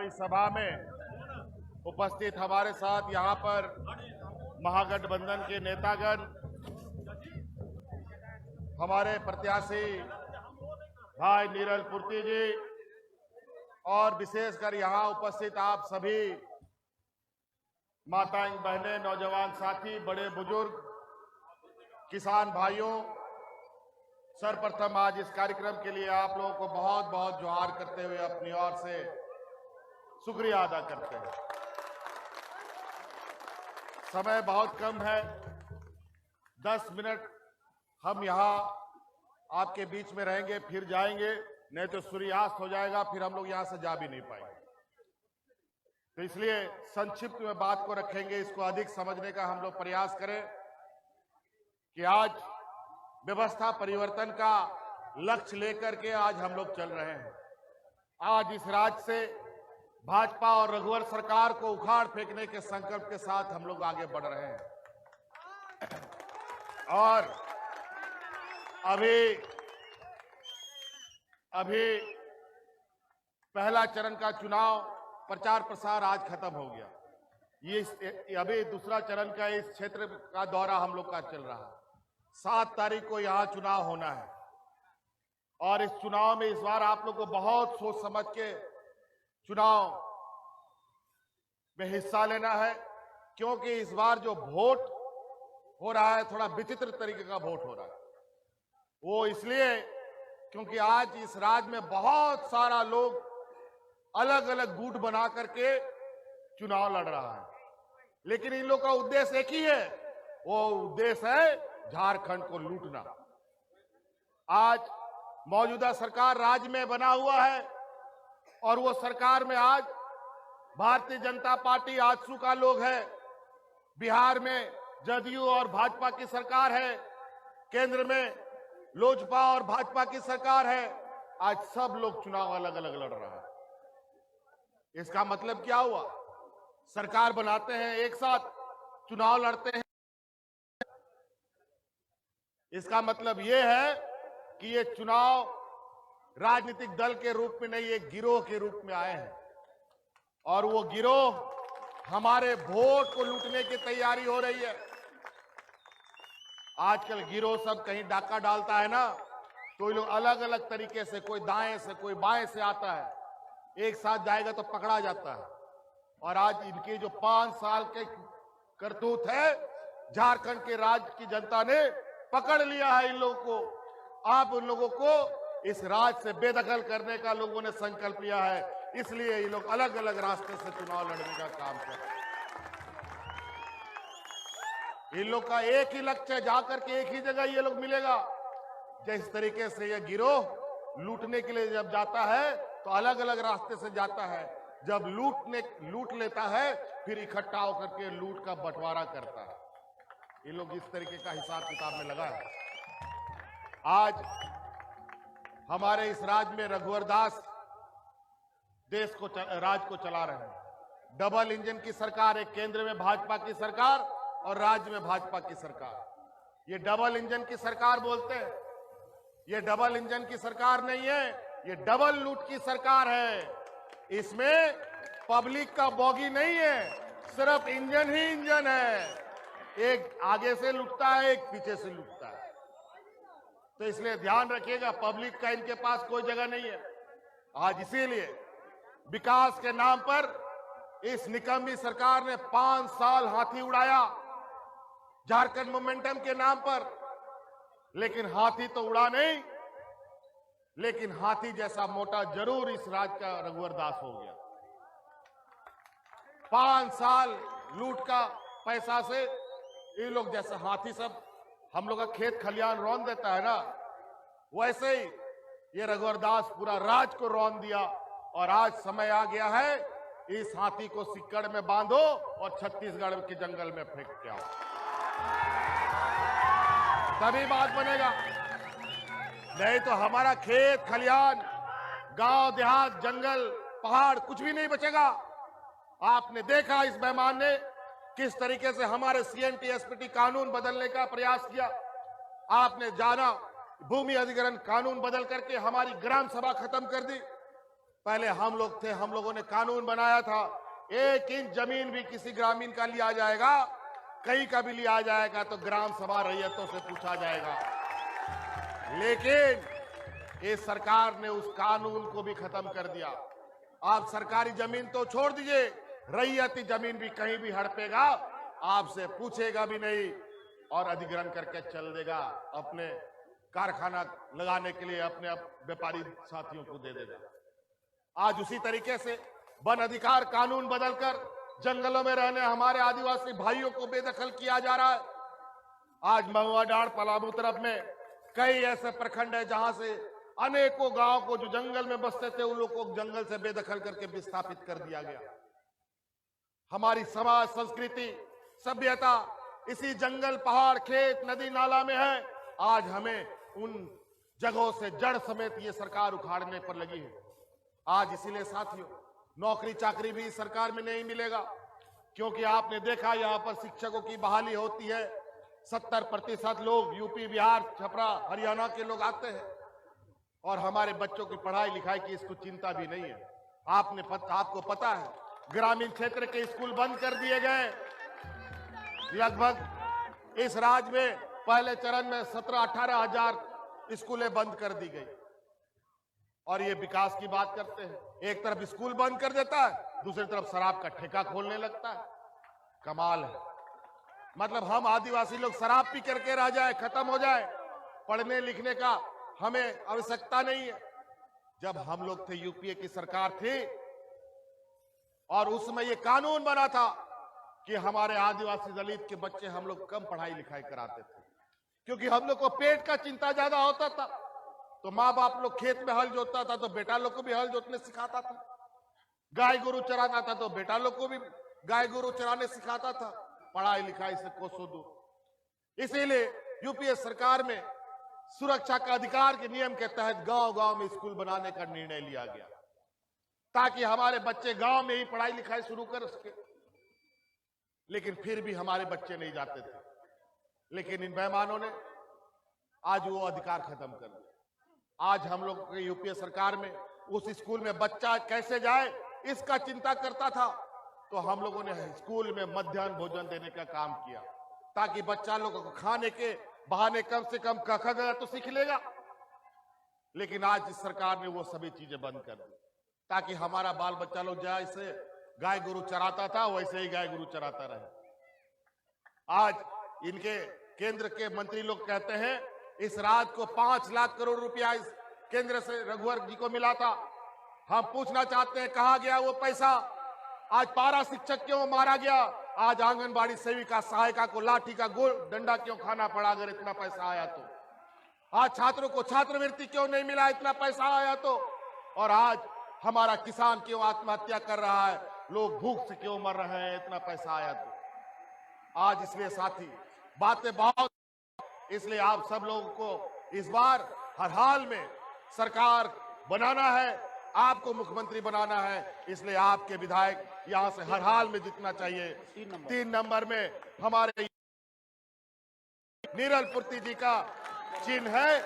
इस सभा में उपस्थित हमारे साथ यहाँ पर महागठबंधन के नेतागण, हमारे प्रत्याशी भाई नीरल पूर्ति जी और विशेषकर यहाँ उपस्थित आप सभी माताएं, बहनें, नौजवान साथी, बड़े बुजुर्ग, किसान भाइयों, सर्वप्रथम आज इस कार्यक्रम के लिए आप लोगों को बहुत बहुत जोहार करते हुए अपनी ओर से शुक्रिया अदा करते हैं। समय बहुत कम है, 10 मिनट हम यहाँ आपके बीच में रहेंगे, फिर जाएंगे, नहीं तो सूर्यास्त हो जाएगा, फिर हम लोग यहाँ से जा भी नहीं पाएंगे। तो इसलिए संक्षिप्त में बात को रखेंगे, इसको अधिक समझने का हम लोग प्रयास करें कि आज व्यवस्था परिवर्तन का लक्ष्य लेकर के आज हम लोग चल रहे हैं। आज इस राज्य से भाजपा और रघुवर सरकार को उखाड़ फेंकने के संकल्प के साथ हम लोग आगे बढ़ रहे हैं। और अभी पहला चरण का चुनाव प्रचार प्रसार आज खत्म हो गया। ये अभी दूसरा चरण का इस क्षेत्र का दौरा हम लोग का चल रहा है। 7 तारीख को यहाँ चुनाव होना है और इस चुनाव में इस बार आप लोग को बहुत सोच समझ के चुनाव में हिस्सा लेना है, क्योंकि इस बार जो वोट हो रहा है थोड़ा विचित्र तरीके का वोट हो रहा है। वो इसलिए क्योंकि आज इस राज्य में बहुत सारा लोग अलग अलग गुट बना करके चुनाव लड़ रहा है, लेकिन इन लोग का उद्देश्य एक ही है, वो उद्देश्य है झारखंड को लूटना। आज मौजूदा सरकार राज्य में बना हुआ है और वो सरकार में आज भारतीय जनता पार्टी आजसू का लोग है, बिहार में जदयू और भाजपा की सरकार है, केंद्र में लोजपा और भाजपा की सरकार है। आज सब लोग चुनाव अलग अलग लड़ रहा है। इसका मतलब क्या हुआ? सरकार बनाते हैं, एक साथ चुनाव लड़ते हैं। इसका मतलब यह है कि ये चुनाव राजनीतिक दल के रूप में नहीं, एक गिरोह के रूप में आए हैं और वो गिरोह हमारे वोट को लूटने की तैयारी हो रही है। आजकल गिरोह सब कहीं डाका डालता है ना, तो ये लोग अलग अलग तरीके से, कोई दाएं से कोई बाएं से आता है, एक साथ जाएगा तो पकड़ा जाता है। और आज इनकी जो 5 साल के करतूत है, झारखंड के राज्य की जनता ने पकड़ लिया है इन लोगों को। आप उन लोगों को इस राज्य से बेदखल करने का लोगों ने संकल्प लिया है, इसलिए ये लोग अलग अलग रास्ते से चुनाव लड़ने का काम कर रहे हैं। इन लोग का एक ही लक्ष्य है, जाकर के एक ही जगह ये लोग मिलेगा। जिस तरीके से ये गिरोह लूटने के लिए जब जाता है तो अलग अलग रास्ते से जाता है, जब लूट लेता है फिर इकट्ठा होकर के लूट का बंटवारा करता है। ये लोग इस तरीके का हिसाब किताब में लगा है। आज हमारे इस राज्य में रघुवर दास देश को राज्य को चला रहे हैं। डबल इंजन की सरकार है, केंद्र में भाजपा की सरकार और राज्य में भाजपा की सरकार। ये डबल इंजन की सरकार बोलते हैं, ये डबल इंजन की सरकार नहीं है, ये डबल लूट की सरकार है। इसमें पब्लिक का बोगी नहीं है, सिर्फ इंजन ही इंजन है। एक आगे से लूटता है, एक पीछे से लूटता है। तो इसलिए ध्यान रखिएगा, पब्लिक का इनके पास कोई जगह नहीं है। आज इसीलिए विकास के नाम पर इस निकम्मी सरकार ने 5 साल हाथी उड़ाया झारखंड मोमेंटम के नाम पर, लेकिन हाथी तो उड़ा नहीं, लेकिन हाथी जैसा मोटा जरूर इस राज्य का रघुवर दास हो गया। 5 साल लूट का पैसा से ये लोग जैसे हाथी सब हम लोग का खेत खलियान रौन देता है ना, वैसे ही ये रघुवर दास पूरा राज्य को रौन दिया। और आज समय आ गया है, इस हाथी को सिक्कड़ में बांधो और छत्तीसगढ़ के जंगल में फेंक के आओ, तभी बात बनेगा। नहीं तो हमारा खेत खलियान, गांव देहात, जंगल, पहाड़ कुछ भी नहीं बचेगा। आपने देखा इस मेहमान ने किस तरीके से हमारे CNT-SPT कानून बदलने का प्रयास किया। आपने जाना भूमि अधिग्रहण कानून बदल करके हमारी ग्राम सभा खत्म कर दी। पहले हम लोग थे, हम लोगों ने कानून बनाया था, 1 इंच जमीन भी किसी ग्रामीण का लिया जाएगा, कहीं का भी लिया जाएगा तो ग्राम सभा रैयतों से पूछा जाएगा। लेकिन इस सरकार ने उस कानून को भी खत्म कर दिया। आप सरकारी जमीन तो छोड़ दीजिए, रैयती जमीन भी कहीं भी हड़पेगा, आपसे पूछेगा भी नहीं और अधिग्रहण करके चल देगा, अपने कारखाना लगाने के लिए अपने व्यापारी साथियों को दे देगा। आज उसी तरीके से वन अधिकार कानून बदलकर जंगलों में रहने हमारे आदिवासी भाइयों को बेदखल किया जा रहा है। आज महुआ डांड पलामू तरफ में कई ऐसे प्रखंड है जहां से अनेकों गांव को जो जंगल में बसते थे उन लोगों को जंगल से बेदखल करके विस्थापित कर दिया गया। हमारी समाज, संस्कृति, सभ्यता इसी जंगल, पहाड़, खेत, नदी, नाला में है। आज हमें उन जगहों से जड़ समेत ये सरकार उखाड़ने पर लगी है। आज इसीलिए साथियों, नौकरी चाकरी भी इस सरकार में नहीं मिलेगा, क्योंकि आपने देखा यहां पर शिक्षकों की बहाली होती है, 70% लोग यूपी, बिहार, छपरा, हरियाणा के लोग आते हैं और हमारे बच्चों की पढ़ाई लिखाई की इसको चिंता भी नहीं है। आपको पता है ग्रामीण क्षेत्र के स्कूल बंद कर दिए गए। लगभग इस राज्य में पहले चरण में 17-18 हजार स्कूलें बंद कर दी गई और ये विकास की बात करते हैं। एक तरफ स्कूल बंद कर देता है, दूसरी तरफ शराब का ठेका खोलने लगता है। कमाल है। मतलब हम आदिवासी लोग शराब पी करके रह जाए, खत्म हो जाए, पढ़ने लिखने का हमें आवश्यकता नहीं है। जब हम लोग थे, यूपीए की सरकार थी और उसमें ये कानून बना था कि हमारे आदिवासी दलित के बच्चे हम लोग कम पढ़ाई लिखाई कराते थे, क्योंकि हम लोग को पेट का चिंता ज्यादा होता था। तो माँ बाप लोग खेत में हल जोतता था तो बेटा लोग को भी हल जोतने सिखाता था, गाय गोरू चराना था तो बेटा लोग को भी गाय गोरू चराने सिखाता था। पढ़ाई लिखाई से कोसों दूर। इसीलिए यूपीए सरकार में सुरक्षा का अधिकार के नियम के तहत गांव-गांव में स्कूल बनाने का निर्णय लिया गया, ताकि हमारे बच्चे गांव में ही पढ़ाई लिखाई शुरू कर सके। लेकिन फिर भी हमारे बच्चे नहीं जाते थे। लेकिन इन बेईमानों ने आज वो अधिकार खत्म कर दिया। आज हम लोग की यूपीए सरकार में उस स्कूल में बच्चा कैसे जाए इसका चिंता करता था, तो हम लोगों ने स्कूल में मध्याह्न भोजन देने का काम किया, ताकि बच्चा लोगों को खाने के बहाने कम से कम क ख ग तो सीख लेगा। लेकिन आज इस सरकार ने वो सभी चीजें बंद कर दी, ताकि हमारा बाल बच्चा लोग जैसे गाय गोरू चराता था वैसे ही गाय गोरू चराता रहे। आज इनके केंद्र के मंत्री लोग कहते हैं इस राज्य को 5 लाख करोड़ रुपया इस केंद्र से रघुवर जी को मिला था। हम पूछना चाहते हैं कहां गया वो पैसा? आज पारा शिक्षक क्यों मारा गया? आज आंगनबाड़ी सेविका, सहायिका को लाठी का गोल डंडा क्यों खाना पड़ा अगर इतना पैसा आया तो? आज छात्रों को छात्रवृत्ति क्यों नहीं मिला इतना पैसा आया तो? और आज हमारा किसान क्यों आत्महत्या कर रहा है, लोग भूख से क्यों मर रहे हैं इतना पैसा आया तो? आज इसलिए साथी बातें बहुत, इसलिए आप सब लोगों को इस बार हर हाल में सरकार बनाना है, आपको मुख्यमंत्री बनाना है। इसलिए आपके विधायक यहां से हर हाल में जीतना चाहिए। 3 नंबर में हमारे नीरल पूर्ति जी का चिन्ह है।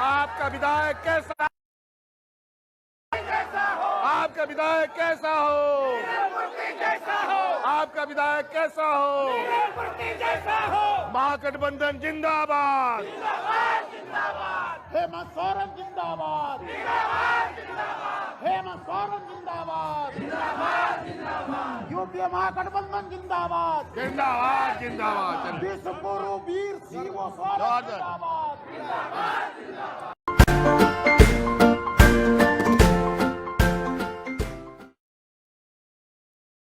आपका विधायक कैसा? आपका विधायक कैसा हो? आपका विधायक कैसा हो? महागठबंधन जिंदाबाद। हेमंत सोरेन जिंदाबाद। हेमंत सोरेन जिंदाबाद। यूपीए महागठबंधन जिंदाबाद। जिंदाबाद। विश्व गुरु वीर शिव सोरेन जिंदाबाद।